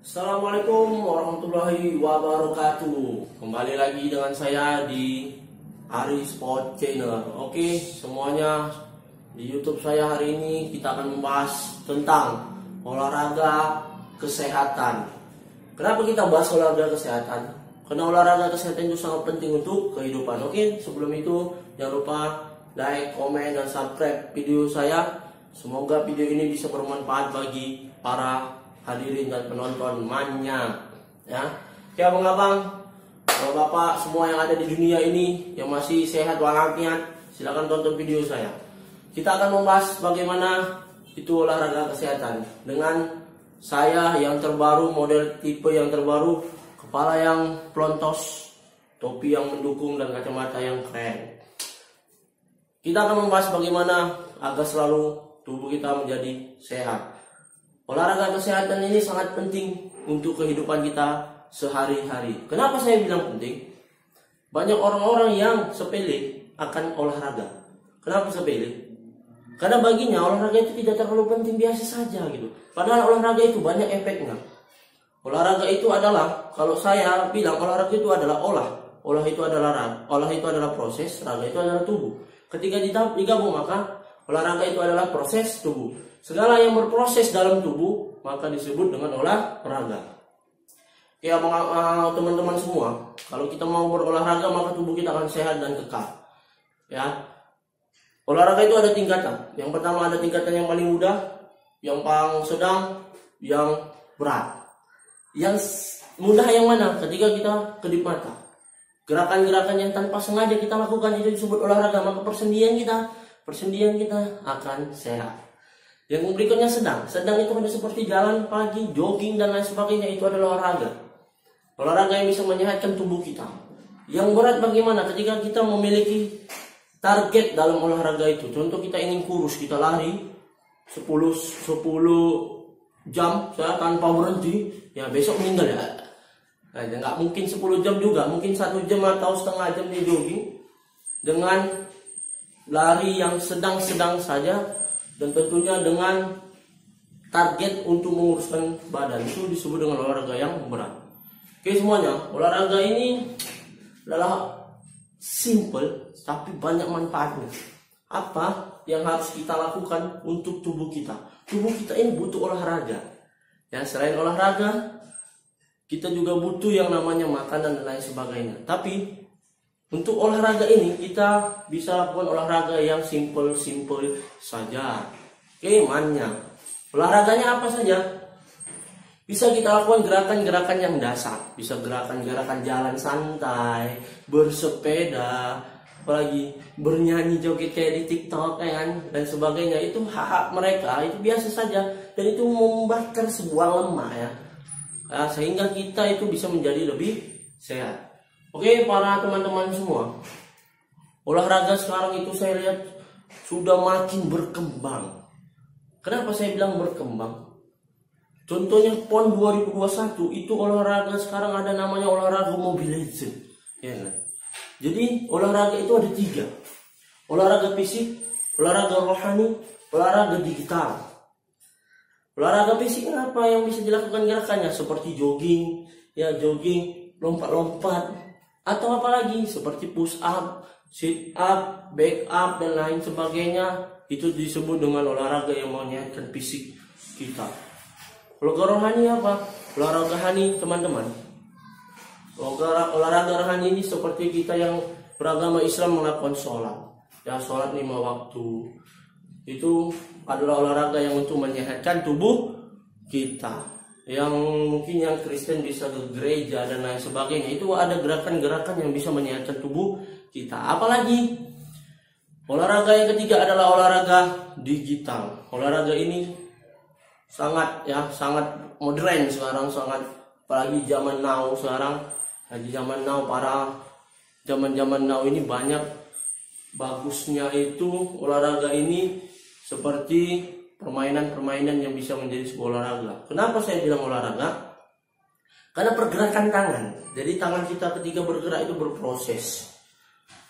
Assalamualaikum warahmatullahi wabarakatuh. Kembali lagi dengan saya di Ari Sport Channel. Oke, semuanya di YouTube saya hari ini kita akan membahas tentang olahraga kesehatan. Kenapa kita bahas olahraga kesehatan? Karena olahraga kesehatan itu sangat penting untuk kehidupan. Oke, sebelum itu jangan lupa like, komen, dan subscribe video saya. Semoga video ini bisa bermanfaat bagi para hadirin dan penonton manya, ya. Ya abang-abang, bapak semua yang ada di dunia ini yang masih sehat walafiat, silakan tonton video saya. Kita akan membahas bagaimana itu olahraga kesehatan dengan saya yang terbaru, model tipe yang terbaru, kepala yang plontos, topi yang mendukung, dan kacamata yang keren. Kita akan membahas bagaimana agar selalu tubuh kita menjadi sehat. Olahraga kesehatan ini sangat penting untuk kehidupan kita sehari-hari. Kenapa saya bilang penting? Banyak orang-orang yang sepele akan olahraga. Kenapa sepele? Karena baginya olahraga itu tidak terlalu penting, biasa saja gitu. Padahal olahraga itu banyak efeknya. Olahraga itu adalah, kalau saya bilang olahraga itu adalah olah itu adalah proses, raga itu adalah tubuh. Ketika digabung maka olahraga itu adalah proses tubuh. Segala yang berproses dalam tubuh maka disebut dengan olahraga. Ya teman-teman semua, kalau kita mau berolahraga maka tubuh kita akan sehat dan kekal. Ya, olahraga itu ada tingkatan. Yang pertama ada tingkatan yang paling mudah, yang paling sedang, yang berat. Yang mudah yang mana? Ketika kita kedip mata. Gerakan-gerakan yang tanpa sengaja kita lakukan itu disebut olahraga, maka persendian kita akan sehat. Yang berikutnya sedang itu ada seperti jalan pagi, jogging, dan lain sebagainya, itu adalah olahraga. Olahraga yang bisa menyehatkan tubuh kita. Yang berat bagaimana? Ketika kita memiliki target dalam olahraga itu. Contoh kita ingin kurus, kita lari 10 jam tanpa berhenti, ya besok meninggal ya. Nah, nggak mungkin 10 jam juga, mungkin 1 jam atau setengah jam di jogging dengan lari yang sedang-sedang saja, dan tentunya dengan target untuk menguruskan badan, itu disebut dengan olahraga yang berat. Oke semuanya, olahraga ini adalah simple tapi banyak manfaatnya. Apa yang harus kita lakukan untuk tubuh kita? Tubuh kita ini butuh olahraga. Ya, selain olahraga, kita juga butuh yang namanya makanan dan lain sebagainya. Tapi untuk olahraga ini kita bisa lakukan olahraga yang simple saja. Oke, manya. Olahraganya apa saja? Bisa kita lakukan gerakan-gerakan yang dasar. Bisa gerakan-gerakan jalan santai, bersepeda, apalagi bernyanyi joget kayak di TikTok kan, dan sebagainya. Itu hak mereka, itu biasa saja, dan itu membakar sebuah lemak ya. Sehingga kita itu bisa menjadi lebih sehat. Oke para teman-teman semua, olahraga sekarang itu saya lihat sudah makin berkembang. Kenapa saya bilang berkembang? Contohnya PON 2021 itu olahraga sekarang ada namanya olahraga Mobile Legends. Ya, kan? Jadi olahraga itu ada 3. Olahraga fisik, olahraga rohani, olahraga digital. Olahraga fisik apa yang bisa dilakukan gerakannya? Seperti jogging, lompat-lompat, atau apalagi seperti push up, sit up, back up, dan lain sebagainya. Itu disebut dengan olahraga yang menyehatkan fisik kita. Olahraga rohani apa? Olahraga rohani teman-teman, olahraga rohani ini seperti kita yang beragama Islam melakukan sholat. Ya, sholat 5 waktu. Itu adalah olahraga yang untuk menyehatkan tubuh kita. Yang mungkin yang Kristen bisa ke gereja dan lain sebagainya, itu ada gerakan-gerakan yang bisa menyehatkan tubuh kita. Apalagi olahraga yang ketiga adalah olahraga digital. Olahraga ini sangat modern sekarang, apalagi zaman now sekarang. Lagi zaman now ini banyak bagusnya itu olahraga ini, seperti permainan-permainan yang bisa menjadi sebuah olahraga. Kenapa saya bilang olahraga? Karena pergerakan tangan. Jadi tangan kita ketika bergerak itu berproses.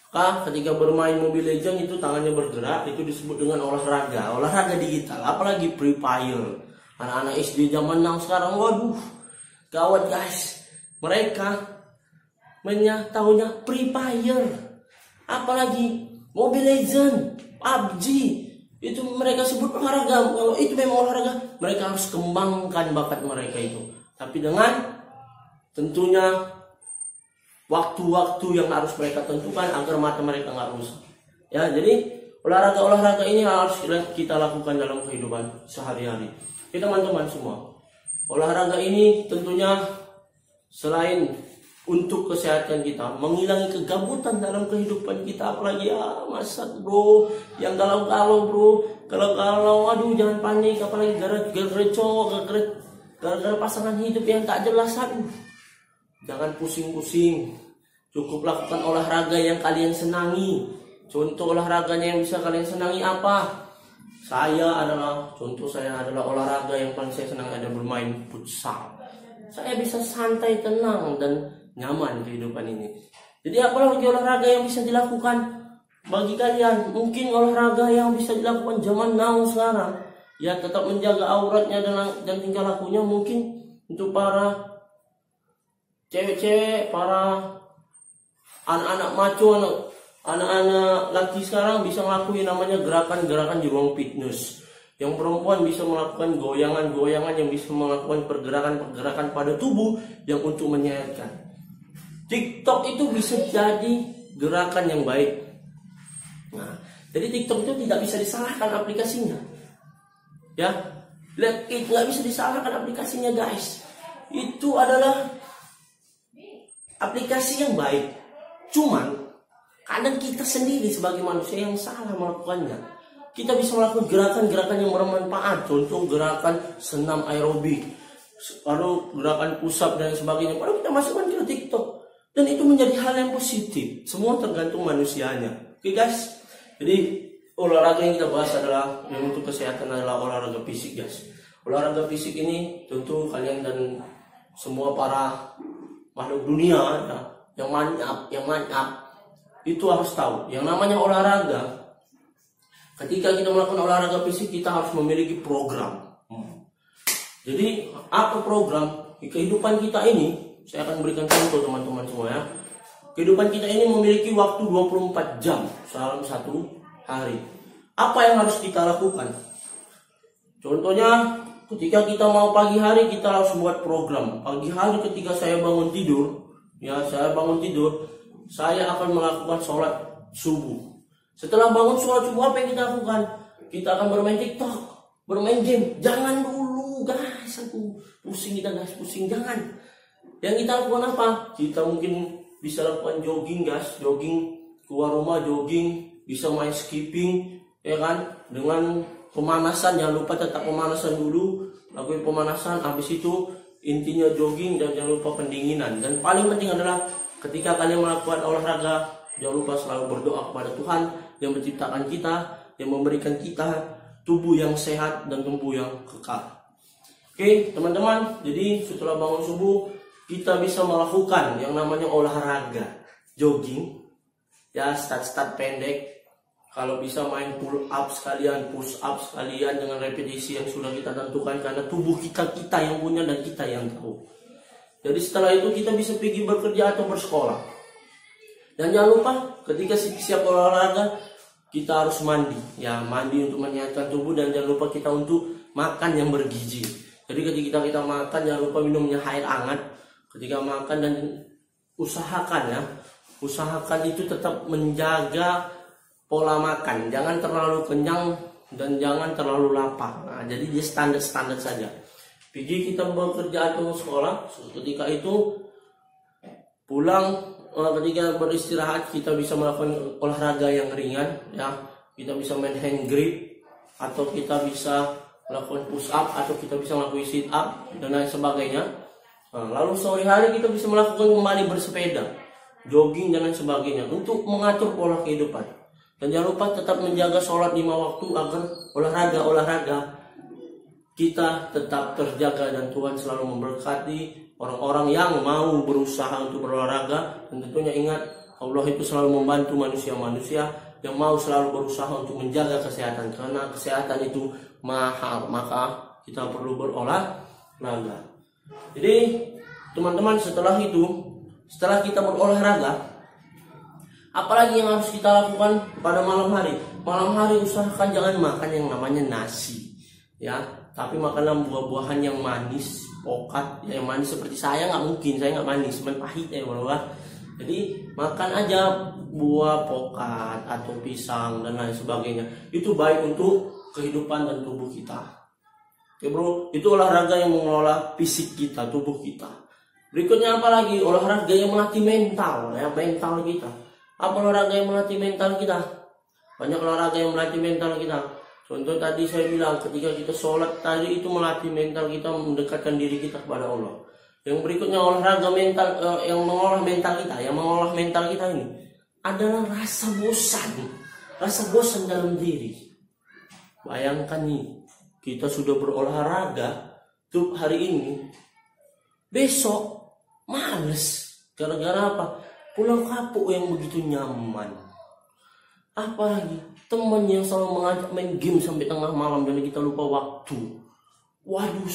Ketika bermain Mobile Legends itu tangannya bergerak, itu disebut dengan olahraga digital. Apalagi Free Fire. Anak-anak SD zaman now sekarang, waduh, Gawat guys, mereka tahunya Free Fire, apalagi Mobile Legend, PUBG, itu mereka sebut olahraga. Kalau itu memang olahraga, mereka harus kembangkan bakat mereka itu. Tapi dengan tentunya waktu-waktu yang harus mereka tentukan agar mata mereka nggak rusak. Ya, jadi olahraga-olahraga ini harus kita lakukan dalam kehidupan sehari-hari. Oke teman-teman semua, olahraga ini tentunya selain untuk kesehatan kita, menghilangi kegabutan dalam kehidupan kita, apalagi ya masak bro, yang galau-galau bro, galau-galau, aduh jangan panik, apalagi gara-gara pasangan hidup yang tak jelas, aduh jangan pusing-pusing, cukup lakukan olahraga yang kalian senangi. Contoh olahraganya yang bisa kalian senangi apa? Contoh saya adalah olahraga yang paling saya senang adalah bermain futsal. Saya bisa santai, tenang, dan nyaman kehidupan ini. Jadi apalagi olahraga yang bisa dilakukan bagi kalian? Mungkin olahraga yang bisa dilakukan zaman now sekarang, ya tetap menjaga auratnya dan tingkah lakunya. Mungkin untuk para cewek-cewek, para anak-anak maco, anak-anak laki sekarang bisa ngelakuin namanya gerakan-gerakan di ruang fitness. Yang perempuan bisa melakukan goyangan-goyangan, yang bisa melakukan pergerakan-pergerakan pada tubuh yang untuk menyehatkan. TikTok itu bisa jadi gerakan yang baik. Nah, jadi TikTok itu tidak bisa disalahkan aplikasinya. Ya, lihat, itu nggak bisa disalahkan aplikasinya guys. Itu adalah aplikasi yang baik. Cuman kadang kita sendiri sebagai manusia yang salah melakukannya. Kita bisa melakukan gerakan-gerakan yang bermanfaat. Contoh gerakan senam aerobik, lalu gerakan push up dan sebagainya. Padahal kita masukkan ke TikTok. Dan itu menjadi hal yang positif. Semua tergantung manusianya. Oke guys. Jadi olahraga yang kita bahas adalah yang untuk kesehatan adalah olahraga fisik guys. Olahraga fisik ini tentu kalian dan semua para makhluk dunia ya, yang mantap itu harus tahu. Yang namanya olahraga, ketika kita melakukan olahraga fisik kita harus memiliki program. Jadi apa program? Di kehidupan kita ini, saya akan berikan contoh teman-teman semua ya. Kehidupan kita ini memiliki waktu 24 jam dalam satu hari. Apa yang harus kita lakukan? Contohnya ketika kita mau pagi hari kita harus buat program. Pagi hari ketika saya bangun tidur, saya akan melakukan sholat subuh. Setelah bangun sholat subuh apa yang kita lakukan? Kita akan bermain TikTok, bermain game. Jangan dulu guys, aku pusing guys, jangan. Yang kita lakukan apa? Kita mungkin bisa lakukan jogging guys, jogging keluar rumah, jogging, bisa main skipping, ya kan? Dengan pemanasan, jangan lupa tetap pemanasan dulu, lakukan pemanasan, habis itu intinya jogging dan jangan lupa pendinginan. Dan paling penting adalah ketika kalian melakukan olahraga, jangan lupa selalu berdoa kepada Tuhan yang menciptakan kita, yang memberikan kita tubuh yang sehat dan tubuh yang kekal. Oke teman-teman, jadi setelah bangun subuh kita bisa melakukan yang namanya olahraga jogging ya, start pendek. Kalau bisa main pull up sekalian, push up sekalian dengan repetisi yang sudah kita tentukan, karena tubuh kita yang punya dan kita yang tahu. Jadi setelah itu kita bisa pergi bekerja atau bersekolah. Dan jangan lupa ketika siap olahraga kita harus mandi. Ya, mandi untuk menyehatkan tubuh, dan jangan lupa kita untuk makan yang bergizi. Jadi ketika kita makan jangan lupa minumnya air hangat ketika makan, dan usahakan itu tetap menjaga pola makan. Jangan terlalu kenyang dan jangan terlalu lapar. Nah, jadi dia standar saja. Pergi kita bekerja atau sekolah, ketika itu pulang, ketika beristirahat kita bisa melakukan olahraga yang ringan ya. Kita bisa main hand grip, atau kita bisa melakukan push up, atau kita bisa melakukan sit up dan lain sebagainya. Nah, lalu sore hari kita bisa melakukan kembali bersepeda, jogging dan lain sebagainya untuk mengatur pola kehidupan. Dan jangan lupa tetap menjaga sholat 5 waktu agar olahraga kita tetap terjaga, dan Tuhan selalu memberkati orang-orang yang mau berusaha untuk berolahraga. Dan tentunya ingat, Allah itu selalu membantu manusia-manusia yang mau selalu berusaha untuk menjaga kesehatan, karena kesehatan itu mahal, maka kita perlu berolahraga. Jadi teman-teman, setelah kita berolahraga, apalagi yang harus kita lakukan pada malam hari? Malam hari usahakan jangan makan yang namanya nasi, ya. Tapi makanlah buah-buahan yang manis, pokat, ya, yang manis seperti saya nggak mungkin, saya nggak manis, cuman pahit ya bro. Jadi makan aja buah pokat atau pisang dan lain sebagainya. Itu baik untuk kehidupan dan tubuh kita. Oke bro, itu olahraga yang mengelola fisik kita, tubuh kita. Berikutnya apa lagi? Olahraga yang melatih mental, ya, mental kita. Apa olahraga yang melatih mental kita? Banyak olahraga yang melatih mental kita. Contoh tadi saya bilang, ketika kita sholat tadi itu melatih mental kita, mendekatkan diri kita kepada Allah. Yang berikutnya olahraga mental yang mengolah mental kita, ini adalah rasa bosan dalam diri. Bayangkan nih, kita sudah berolahraga tuh hari ini, besok males. Gara-gara apa? Pulau kapuk yang begitu nyaman. Apalagi teman yang selalu mengajak main game sampai tengah malam dan kita lupa waktu. Waduh,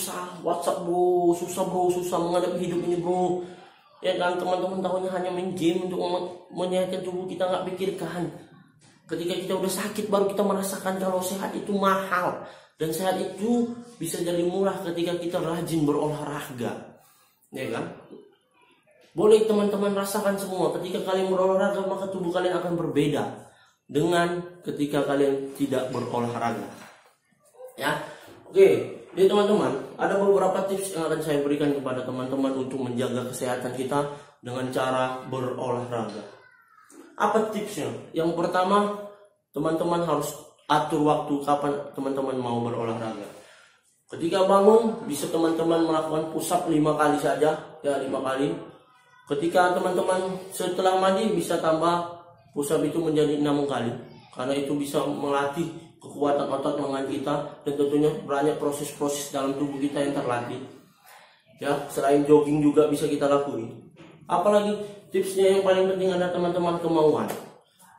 WhatsApp bro, susah menghadapi hidup ini bro. Ya kan, teman-teman tahunya hanya main game untuk menyehatkan tubuh kita, nggak pikirkan. Ketika kita udah sakit baru kita merasakan kalau sehat itu mahal. Dan sehat itu bisa jadi murah ketika kita rajin berolahraga. Ya kan? Boleh teman-teman rasakan semua, ketika kalian berolahraga maka tubuh kalian akan berbeda dengan ketika kalian tidak berolahraga. Ya. Oke, jadi teman-teman, ada beberapa tips yang akan saya berikan kepada teman-teman untuk menjaga kesehatan kita dengan cara berolahraga. Apa tipsnya? Yang pertama, teman-teman harus atur waktu kapan teman-teman mau berolahraga. Ketika bangun, bisa teman-teman melakukan push up 5 kali saja, ya 5 kali. Ketika teman-teman setelah mandi bisa tambah push up itu menjadi 6 kali, karena itu bisa melatih kekuatan otot lengan kita dan tentunya banyak proses-proses dalam tubuh kita yang terlatih. Ya, selain jogging juga bisa kita lakukan. Apalagi tipsnya yang paling penting adalah teman-teman kemauan.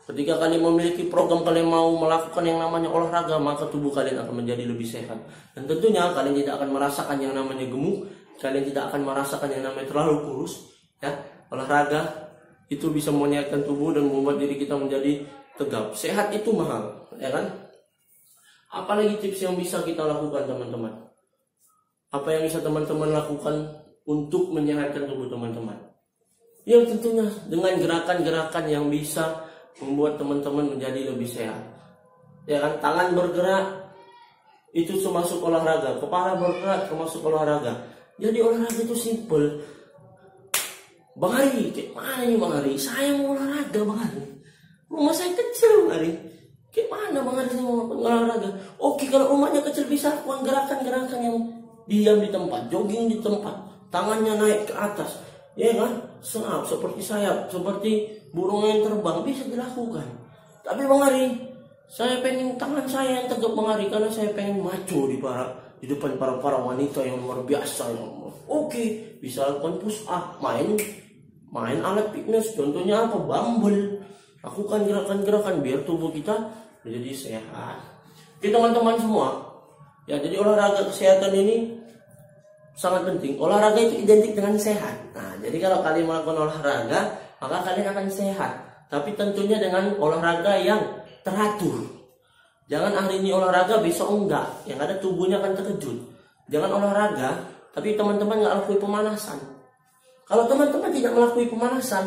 Ketika kalian memiliki program, kalian mau melakukan yang namanya olahraga, maka tubuh kalian akan menjadi lebih sehat. Dan tentunya kalian tidak akan merasakan yang namanya gemuk, kalian tidak akan merasakan yang namanya terlalu kurus. Ya, olahraga itu bisa menyehatkan tubuh dan membuat diri kita menjadi tegap. Sehat itu mahal, ya kan? Apalagi tips yang bisa kita lakukan teman-teman? Apa yang bisa teman-teman lakukan untuk menyehatkan tubuh teman-teman? Yang tentunya dengan gerakan-gerakan yang bisa membuat teman-teman menjadi lebih sehat. Ya kan, tangan bergerak itu termasuk olahraga, kepala bergerak termasuk olahraga. Jadi olahraga itu simple. Bang Hari, kayak mana nih Bang Hari? Saya mau olahraga Bang Hari. Rumah saya kecil Bang Hari. Kayak mana Bang Hari saya mau olahraga? Oke, kalau rumahnya kecil bisa lakukan gerakan-gerakan yang diam di tempat, jogging di tempat, tangannya naik ke atas. Ya kan? Seperti sayap, seperti burung yang terbang bisa dilakukan. Tapi Bang Hari, saya pengen tangan saya yang tegap Bang Hari, karena saya pengen maco di depan para wanita yang luar biasa. Oke, bisa lakukan push up, main alat fitness, contohnya apa? Bumble. Lakukan gerakan-gerakan biar tubuh kita menjadi sehat. Oke teman-teman semua, ya, jadi olahraga kesehatan ini sangat penting. Olahraga itu identik dengan sehat. Nah, jadi kalau kalian melakukan olahraga, maka kalian akan sehat. Tapi tentunya dengan olahraga yang teratur. Jangan hari ini olahraga, besok enggak. Yang ada tubuhnya akan terkejut. Jangan olahraga, tapi teman-teman nggak lakukan pemanasan. Kalau teman-teman tidak melakukan pemanasan,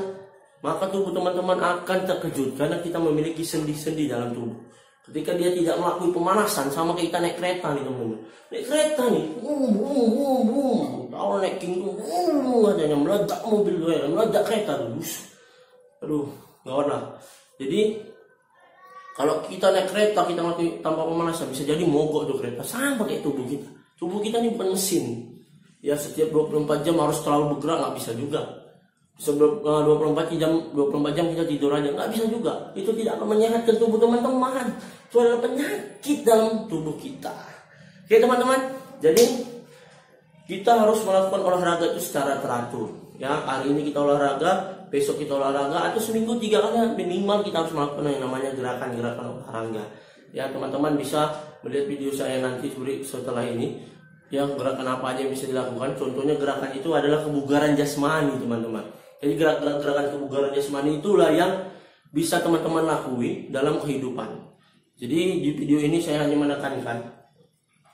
maka tubuh teman-teman akan terkejut karena kita memiliki sendi-sendi dalam tubuh. Ketika dia tidak melakukan pemanasan, sama kayak kita naik kereta nih teman-teman. Naik kereta nih, kalau naik king katanya meledak mobil gue, meledak kereta dulu. Aduh, gawat lah. Jadi kalau kita naik kereta kita melakukan tanpa pemanasan, bisa jadi mogok tuh kereta. Sama kayak tubuh kita. Tubuh kita ini bukan mesin. Ya, setiap 24 jam harus terlalu bergerak, nggak bisa juga. Sebelum 24 jam kita tidur aja, nggak bisa juga. Itu tidak akan menyehatkan tubuh teman-teman. Itu adalah penyakit dalam tubuh kita. Oke teman-teman, jadi kita harus melakukan olahraga itu secara teratur. Ya, hari ini kita olahraga, besok kita olahraga, atau seminggu 3 kali minimal kita harus melakukan yang namanya gerakan-gerakan olahraga. Ya, teman-teman bisa melihat video saya nanti setelah ini. Ya, gerakan apa aja yang bisa dilakukan? Contohnya gerakan itu adalah kebugaran jasmani, teman-teman. Jadi gerakan kebugaran jasmani itulah yang bisa teman-teman lakui dalam kehidupan. Jadi di video ini saya hanya menekankan,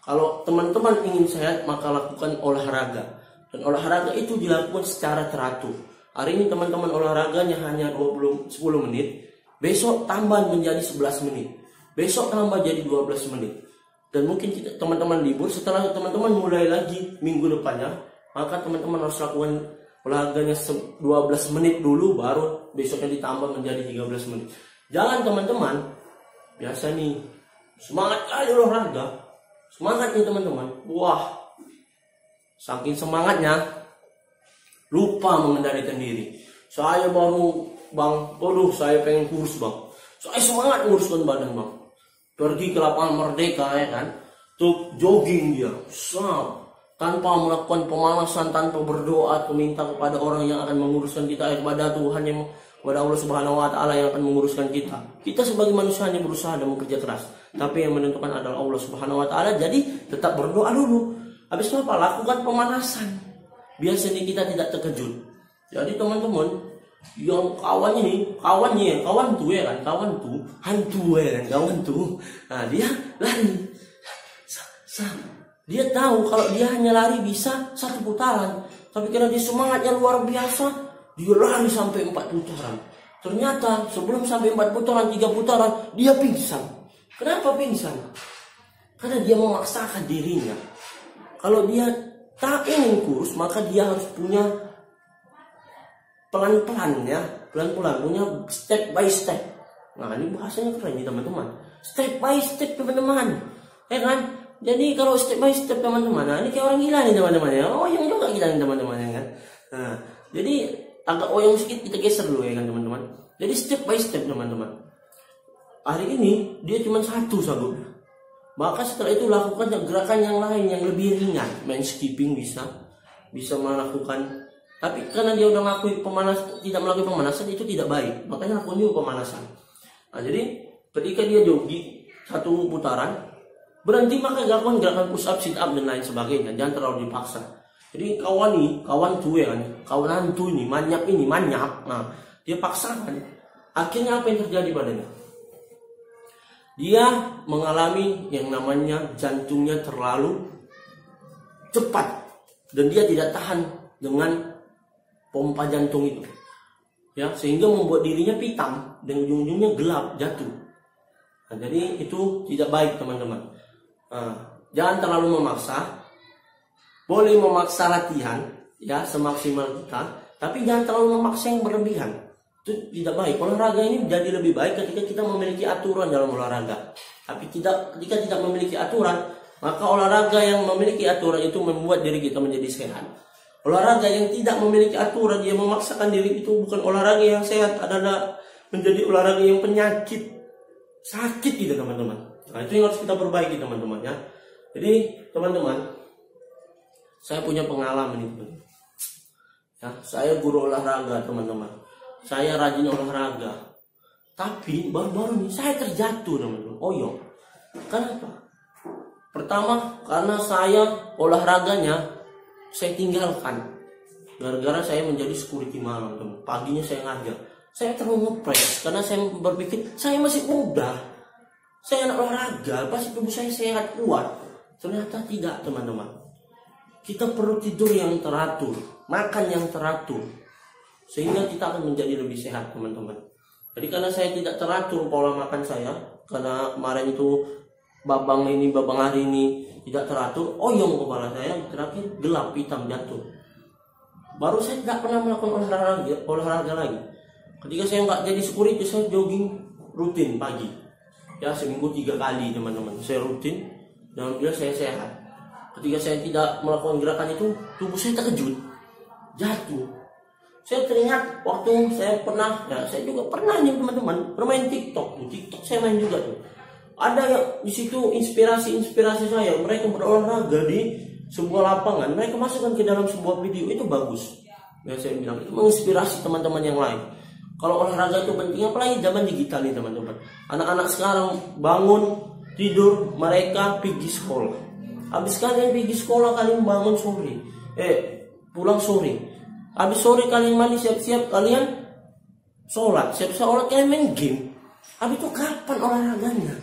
kalau teman-teman ingin sehat maka lakukan olahraga. Dan olahraga itu dilakukan secara teratur. Hari ini teman-teman olahraganya hanya 10 menit, besok tambah menjadi 11 menit, besok tambah jadi 12 menit. Dan mungkin teman-teman libur, setelah teman-teman mulai lagi minggu depannya, maka teman-teman harus lakukan olahraganya 12 menit dulu, baru besoknya ditambah menjadi 13 menit. Jangan teman-teman, biasa nih, semangat kali olahraga, semangat nih teman-teman, wah, saking semangatnya, lupa mengendalikan diri. Saya baru, bang, saya pengen kurus bang, saya semangat nguruskan badan bang, pergi ke lapangan Merdeka ya kan, tuh jogging dia, tanpa melakukan pemanasan, tanpa berdoa atau minta kepada orang yang akan menguruskan kita, kepada Tuhan yang, kepada Allah Subhanahu Wa Taala yang akan menguruskan kita. Kita sebagai manusia hanya berusaha dan bekerja keras, tapi yang menentukan adalah Allah Subhanahu Wa Taala. Jadi tetap berdoa dulu. Habis itu apa? Lakukan pemanasan. Biasanya kita tidak terkejut. Jadi teman-teman, yang kawan tuh ya kan, hantu ya kan, kawan tuh. Nah dia lari, dia tahu kalau dia hanya lari bisa 1 putaran, tapi karena dia semangatnya luar biasa, dia lari sampai 4 putaran. Ternyata sebelum sampai 4 putaran, 3 putaran, dia pingsan. Kenapa pingsan? Karena dia memaksakan dirinya. Kalau dia tak ingin kurus, maka dia harus punya pelan-pelan, punya step by step. Nah ini bahasanya keren nih teman-teman, step by step teman-teman, ya kan? Jadi kalau step by step teman-teman, nah ini kayak orang gila nih teman-teman ya, oyong juga kita nih teman-teman ya kan. Nah jadi agak oyong sedikit kita geser dulu ya kan teman-teman. Jadi step by step teman-teman. Hari ini dia cuma 1 sabuknya. Maka setelah itu lakukan gerakan yang lain yang lebih ringan, main skipping bisa melakukan. Tapi karena dia udah tidak melakukan pemanasan, itu tidak baik. Makanya lakukan juga pemanasan. Nah, jadi ketika dia jogging 1 putaran, berhenti maka lakukan gerakan push up, sit up dan lain sebagainya. Jangan terlalu dipaksa. Jadi kawan tuh ya kan, kawan hantu ini, manyak. Nah, dia paksakan. Akhirnya apa yang terjadi padanya? Dia mengalami yang namanya jantungnya terlalu cepat dan dia tidak tahan dengan pompa jantung itu, ya, sehingga membuat dirinya pitam dan ujung-ujungnya gelap jatuh. Nah, jadi itu tidak baik teman-teman. Jangan terlalu memaksa. Boleh memaksa latihan ya semaksimal kita, tapi jangan terlalu memaksa yang berlebihan. Itu tidak baik. Olahraga ini menjadi lebih baik ketika kita memiliki aturan dalam olahraga. Tapi ketika tidak memiliki aturan, maka olahraga yang memiliki aturan itu membuat diri kita menjadi sehat. Olahraga yang tidak memiliki aturan, dia memaksakan diri, itu bukan olahraga yang sehat, adalah menjadi olahraga yang penyakit, sakit gitu teman-teman. Nah itu yang harus kita perbaiki teman-teman ya. Jadi teman-teman, saya punya pengalaman itu. Ya, saya guru olahraga teman-teman. Saya rajin olahraga, tapi baru-baru ini saya terjatuh teman-teman. Oyong. Kenapa? Pertama karena saya olahraganya saya tinggalkan. Gara-gara saya menjadi security malam teman. Paginya saya ngajar. Saya terlalu ngepres karena saya berpikir saya masih muda, saya anak olahraga, pasti tubuh saya sehat kuat. Ternyata tidak teman-teman. Kita perlu tidur yang teratur, makan yang teratur, sehingga kita akan menjadi lebih sehat teman-teman. Jadi karena saya tidak teratur pola makan saya, karena kemarin itu babang hari ini tidak teratur, oyong kepala saya, terakhir gelap hitam jatuh. Baru saya tidak pernah melakukan olahraga lagi. Ketika saya nggak jadi security, saya jogging rutin pagi. Ya seminggu 3 kali teman-teman, saya rutin dan alhamdulillah saya sehat. Ketika saya tidak melakukan gerakan itu, tubuh saya terkejut, jatuh. Saya teringat waktu saya juga pernah nih teman-teman bermain TikTok saya main juga tuh. Ada yang di situ inspirasi saya, mereka berolahraga di sebuah lapangan, mereka masukkan ke dalam sebuah video, itu bagus. Ya, saya bilang itu menginspirasi teman-teman yang lain. Kalau olahraga itu penting, apalagi zaman digital nih teman-teman. Anak-anak sekarang bangun tidur mereka pergi sekolah. Habis kalian pergi sekolah, kalian bangun sore, pulang sore. Habis sore kalian mandi, siap-siap kalian sholat, siap-siap kalian main game. Habis itu kapan olahraganya?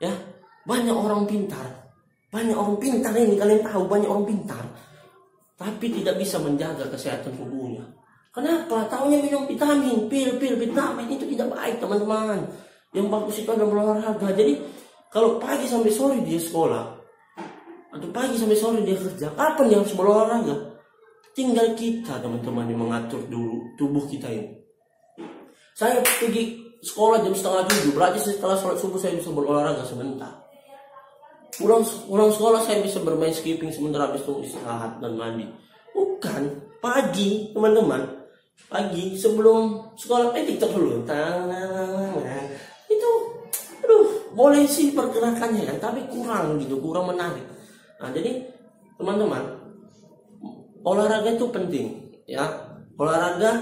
Ya, banyak orang pintar ini, kalian tahu banyak orang pintar, tapi tidak bisa menjaga kesehatan tubuhnya. Kenapa? Taunya minum vitamin, pil, vitamin itu tidak baik teman-teman. Yang bagus itu adalah berolahraga. Jadi kalau pagi sampai sore dia sekolah, atau pagi sampai sore dia kerja, kapan dia harus berolahraga? Tinggal kita teman-teman yang mengatur dulu tubuh kita ini. Saya pergi sekolah jam 6:30, berarti setelah sholat subuh saya bisa berolahraga sebentar. Pulang sekolah saya bisa bermain skipping sebentar, habis itu istirahat dan mandi. Bukan, pagi teman-teman. Pagi sebelum sekolah TikTok dulu. Itu boleh sih pergerakannya kan, tapi kurang menarik. Nah, jadi teman-teman, olahraga itu penting ya. Olahraga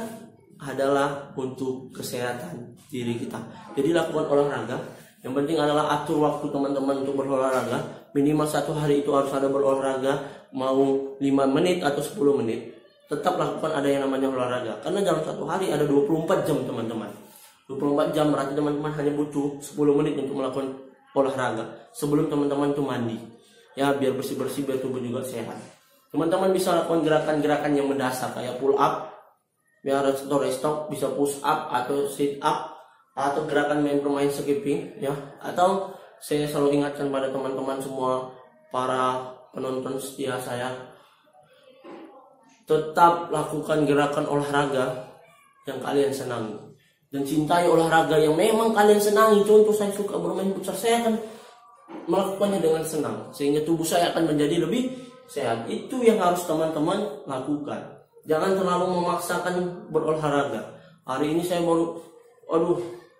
adalah untuk kesehatan diri kita. Jadi lakukan olahraga. Yang penting adalah atur waktu teman-teman untuk berolahraga. Minimal 1 hari itu harus ada berolahraga. Mau 5 menit atau 10 menit, tetap lakukan ada yang namanya olahraga. Karena dalam 1 hari ada 24 jam teman-teman. 24 jam berarti teman-teman hanya butuh 10 menit untuk melakukan olahraga sebelum teman-teman itu mandi. Ya, biar bersih-bersih, biar tubuh juga sehat. Teman-teman bisa lakukan gerakan-gerakan yang mendasar kayak pull up, biar restock, bisa push up atau sit up, atau gerakan bermain skipping ya. Atau saya selalu ingatkan pada teman-teman semua, para penonton setia saya, tetap lakukan gerakan olahraga yang kalian senangi dan cintai olahraga yang memang kalian senangi. Contoh, saya suka bermain futsal, saya akan melakukannya dengan senang sehingga tubuh saya akan menjadi lebih sehat. Itu yang harus teman-teman lakukan. Jangan terlalu memaksakan berolahraga. Hari ini saya baru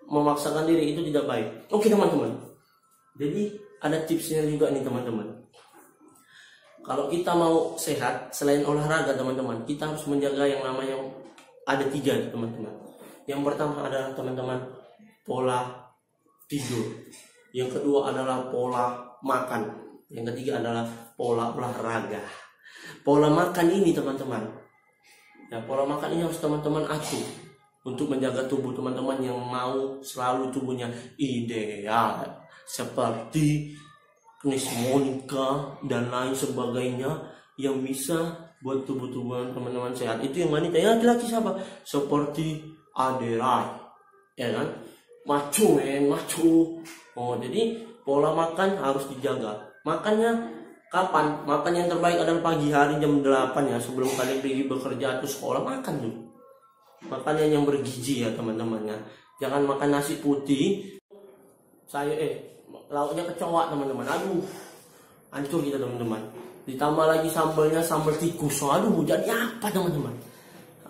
memaksakan diri, itu tidak baik. Oke teman-teman, jadi ada tipsnya juga nih teman-teman. Kalau kita mau sehat, selain olahraga teman-teman, kita harus menjaga yang namanya ada 3 teman-teman. Yang pertama adalah teman-teman pola tidur. Yang kedua adalah pola makan. Yang ketiga adalah pola olahraga. Pola makan ini teman-teman, ya, pola makan ini harus teman-teman atur untuk menjaga tubuh teman-teman yang mau selalu tubuhnya ideal, seperti Chris Monica dan lain sebagainya, yang bisa buat tubuh-tubuhan teman-teman sehat. Itu yang wanita, ya laki-laki siapa? Seperti Aderai, ya kan? Maco. Oh, jadi pola makan harus dijaga. Makannya kapan? Makan yang terbaik adalah pagi hari jam 8 ya, sebelum kalian pergi bekerja atau sekolah. Makan tuh makanan yang bergizi ya teman-teman ya. Jangan makan nasi putih. Lauknya kecoa teman-teman. Aduh, hancur kita teman-teman. Ditambah lagi sambalnya sambal tikus. Aduh, jadi apa teman-teman?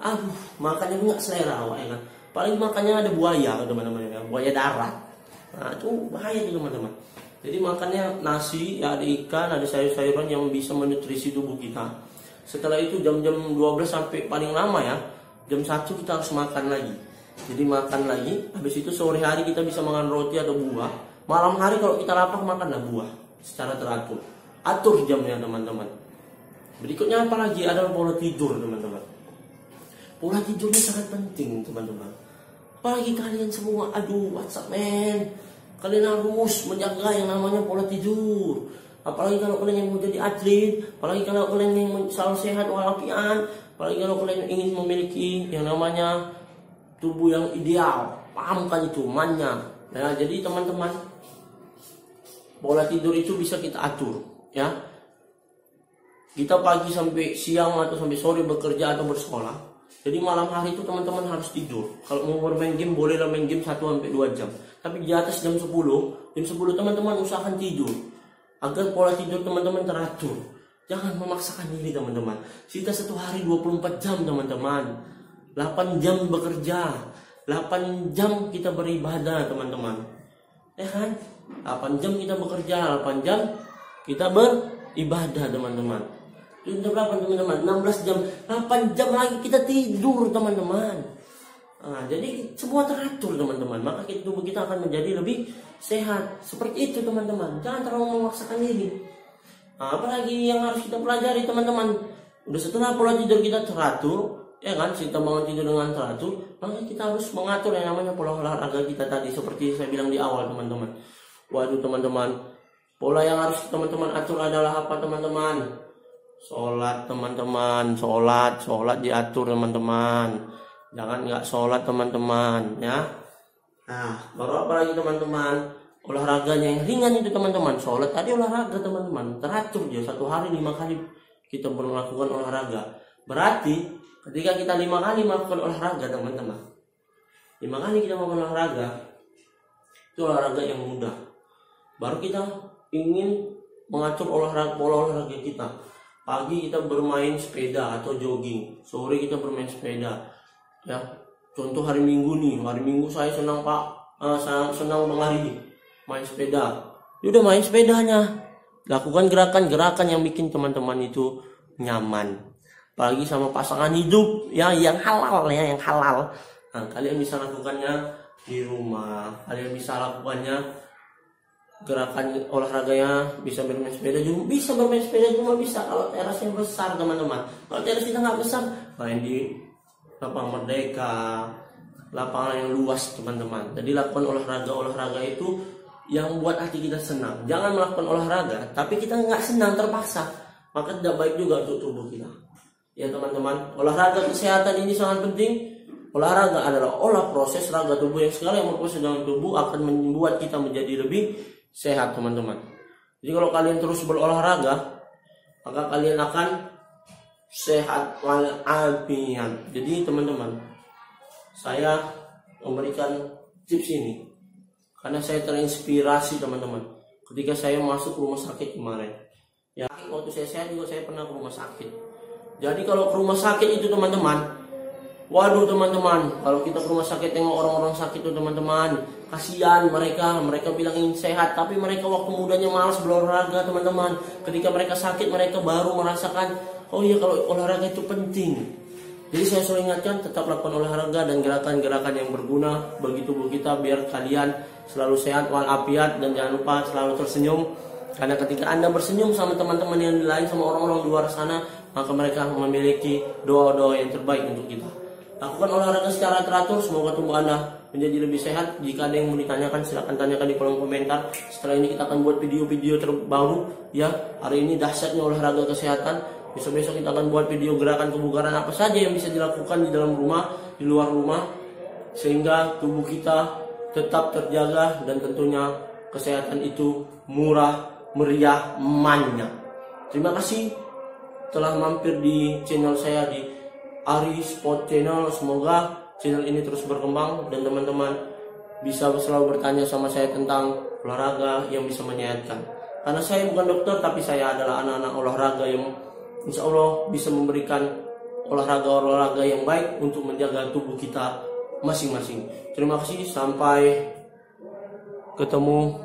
Aduh, makannya nggak selera ya kan. Paling makannya ada buaya teman-teman ya, buaya darat. Nah, itu bahaya tuh teman-teman. Jadi makannya nasi, ya, ada ikan, ada sayur-sayuran yang bisa menutrisi tubuh kita. Setelah itu jam-jam 12 sampai paling lama ya, jam 1 kita harus makan lagi. Jadi makan lagi, habis itu sore hari kita bisa makan roti atau buah. Malam hari kalau kita lapar makanlah buah secara teratur. Atur jamnya teman-teman. Berikutnya apa lagi? Ada pola tidur teman-teman. Pola tidurnya sangat penting teman-teman. Apalagi kalian semua, WhatsApp men, kalian harus menjaga yang namanya pola tidur. Apalagi kalau kalian yang mau jadi atlet, apalagi kalau kalian yang selalu sehat walafiat, apalagi kalau kalian ingin memiliki yang namanya tubuh yang ideal. Paham kan itu mannya. Nah, jadi teman-teman, pola tidur itu bisa kita atur ya. Kita pagi sampai siang atau sampai sore bekerja atau bersekolah. Jadi malam hari itu teman-teman harus tidur. Kalau mau bermain game bolehlah main game 1-2 jam. Tapi di atas jam 10 teman-teman usahakan tidur. Agar pola tidur teman-teman teratur. Jangan memaksakan diri teman-teman. Kita 1 hari 24 jam teman-teman. 8 jam bekerja, 8 jam kita beribadah teman-teman. Ya kan? 8 jam kita bekerja, 8 jam kita beribadah teman-teman. Itu berapa teman-teman? 16 jam, 8 jam lagi kita tidur teman-teman. Nah, jadi semua teratur teman-teman. Maka tubuh kita akan menjadi lebih sehat. Seperti itu teman-teman. Jangan terlalu memaksakan diri. Nah, apalagi yang harus kita pelajari teman-teman. Udah setelah pola tidur kita teratur, ya kan, kita bangun tidur dengan teratur, maka kita harus mengatur yang namanya pola olahraga kita tadi, seperti saya bilang di awal teman-teman. Waduh teman-teman, pola yang harus teman-teman atur adalah apa teman-teman? Sholat teman-teman, sholat diatur teman-teman. Jangan nggak sholat teman-teman, ya. Nah, baru apa lagi teman-teman? Olahraganya yang ringan itu teman-teman. Sholat tadi olahraga teman-teman, teratur dia 1 hari 5 kali kita melakukan olahraga. Berarti ketika kita 5 kali melakukan olahraga teman-teman, 5 kali kita melakukan olahraga, itu olahraga yang mudah. Baru kita ingin mengatur pola olahraga kita. Pagi kita bermain sepeda atau jogging, sore kita bermain sepeda. Ya, contoh hari Minggu nih, hari Minggu saya senang senang Bang Hari main sepeda. Udah main sepedanya, lakukan gerakan-gerakan yang bikin teman-teman itu nyaman. Apalagi sama pasangan hidup ya, yang halal ya, yang halal. Nah, kalian bisa lakukannya di rumah. Kalian bisa lakukannya gerakan olahraganya, bisa bermain sepeda juga, bisa bermain sepeda cuma bisa kalau terasnya besar teman-teman. Kalau teras kita nggak besar, main di lapangan Merdeka, lapangan yang luas teman-teman. Jadi lakukan olahraga itu yang buat hati kita senang. Jangan melakukan olahraga tapi kita nggak senang terpaksa, maka tidak baik juga untuk tubuh kita. Ya teman-teman, olahraga kesehatan ini sangat penting. Olahraga adalah proses raga tubuh yang segala yang berproses dalam tubuh akan membuat kita menjadi lebih sehat teman-teman. Jadi kalau kalian terus berolahraga, maka kalian akan sehat walafiat. Jadi teman-teman, saya memberikan tips ini karena saya terinspirasi teman-teman ketika saya masuk rumah sakit kemarin. Ya, waktu saya sehat juga saya pernah ke rumah sakit. Jadi kalau ke rumah sakit itu teman-teman, waduh teman-teman, kalau kita ke rumah sakit tengok orang-orang sakit itu teman-teman, kasihan mereka bilang ingin sehat tapi mereka waktu mudanya malas berolahraga teman-teman. Ketika mereka sakit mereka baru merasakan, oh iya kalau olahraga itu penting. Jadi saya selalu ingatkan, tetap lakukan olahraga dan gerakan-gerakan yang berguna bagi tubuh kita biar kalian selalu sehat walafiat, dan jangan lupa selalu tersenyum. Karena ketika Anda bersenyum sama teman-teman yang lain, sama orang-orang luar sana, maka mereka memiliki doa-doa yang terbaik untuk kita. Lakukan olahraga secara teratur, semoga tubuh Anda menjadi lebih sehat. Jika ada yang mau ditanyakan, silahkan tanyakan di kolom komentar. Setelah ini kita akan buat video-video terbaru. Ya, hari ini dahsyatnya olahraga kesehatan. Besok-besok kita akan buat video gerakan kebugaran apa saja yang bisa dilakukan di dalam rumah, di luar rumah, sehingga tubuh kita tetap terjaga dan tentunya kesehatan itu murah, meriah, manya. Terima kasih telah mampir di channel saya di Ari Sport Channel. Semoga channel ini terus berkembang dan teman-teman bisa selalu bertanya sama saya tentang olahraga yang bisa menyehatkan. Karena saya bukan dokter, tapi saya adalah anak-anak olahraga yang insya Allah bisa memberikan olahraga-olahraga yang baik untuk menjaga tubuh kita masing-masing. Terima kasih, sampai ketemu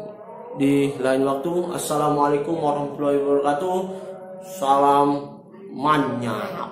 di lain waktu. Assalamualaikum warahmatullahi wabarakatuh. Salam manyap.